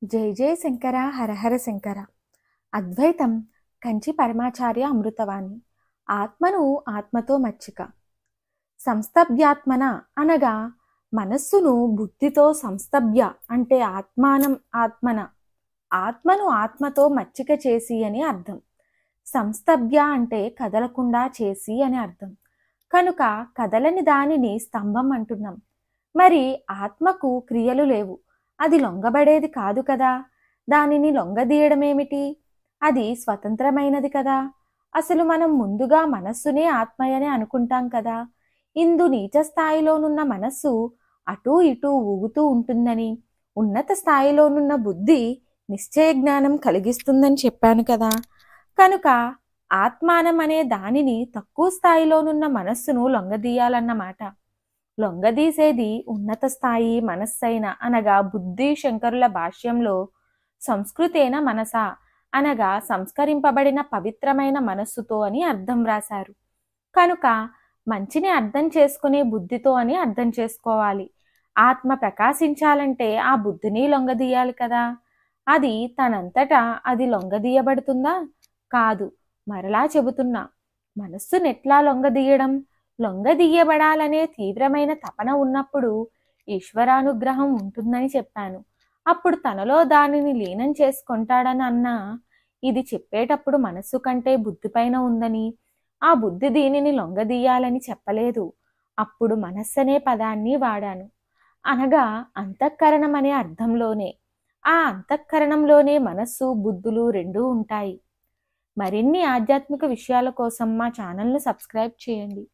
జై జై శంకర హరహర శంకర. అద్వైతం కంచి పరమాచార్య అమృతవాణి. ఆత్మను ఆత్మతో మచ్చిక. సంస్తభ్యాత్మన అనగా మనస్సును బుద్ధితో సంస్తభ్య అంటే ఆత్మన ఆత్మను ఆత్మతో మచ్చిక చేసి అని అర్థం. సంస్తభ్య అంటే కదలకుండా చేసి అని అర్థం. కనుక కదలని దానిని స్తంభం అంటున్నాం. మరి ఆత్మకు క్రియలు లేవు, అది లొంగబడేది కాదు కదా. దానిని లొంగదీయడమేమిటి? అది స్వతంత్రమైనది కదా. అసలు మనం ముందుగా మనస్సునే ఆత్మయనే అనుకుంటాం కదా. ఇందు నీచ స్థాయిలోనున్న మనస్సు అటూ ఇటూ ఊగుతూ ఉంటుందని, ఉన్నత స్థాయిలోనున్న బుద్ధి నిశ్చయ జ్ఞానం కలిగిస్తుందని చెప్పాను కదా. కనుక ఆత్మానం అనే దానిని తక్కువ స్థాయిలోనున్న మనస్సును లొంగదీయాలన్నమాట. లొంగదీసేది ఉన్నత స్థాయి మనస్సైన అనగా బుద్ధి. శంకరుల భాష్యంలో సంస్కృతేన మనస అనగా సంస్కరింపబడిన పవిత్రమైన మనస్సుతో అని అర్థం రాశారు. కనుక మంచిని అర్థం చేసుకునే బుద్ధితో అని అర్థం చేసుకోవాలి. ఆత్మ ప్రకాశించాలంటే ఆ బుద్ధిని లొంగదీయాలి కదా. అది తనంతటా అది లొంగదీయబడుతుందా? కాదు. మరలా చెబుతున్నా, మనస్సునెట్లా లొంగదీయడం? లొంగదీయబడాలనే తీవ్రమైన తపన ఉన్నప్పుడు ఈశ్వరానుగ్రహం ఉంటుందని చెప్పాను. అప్పుడు తనలో దానిని లీనం చేసుకుంటాడని అన్నా. ఇది చెప్పేటప్పుడు మనస్సు కంటే బుద్ధిపైన ఉందని, ఆ బుద్ధి దీనిని లొంగదీయాలని చెప్పలేదు. అప్పుడు మనస్సనే పదాన్ని వాడాను. అనగా అంతఃకరణం అనే అర్థంలోనే. ఆ అంతఃకరణంలోనే మనస్సు బుద్ధులు రెండూ ఉంటాయి. మరిన్ని ఆధ్యాత్మిక విషయాల కోసం మా ఛానల్ను సబ్స్క్రైబ్ చేయండి.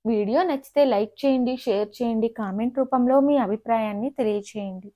వీడియో నచ్చితే లైక్ చేయండి, షేర్ చేయండి, కామెంట్ రూపంలో మీ అభిప్రాయాన్ని తెలియచేయండి.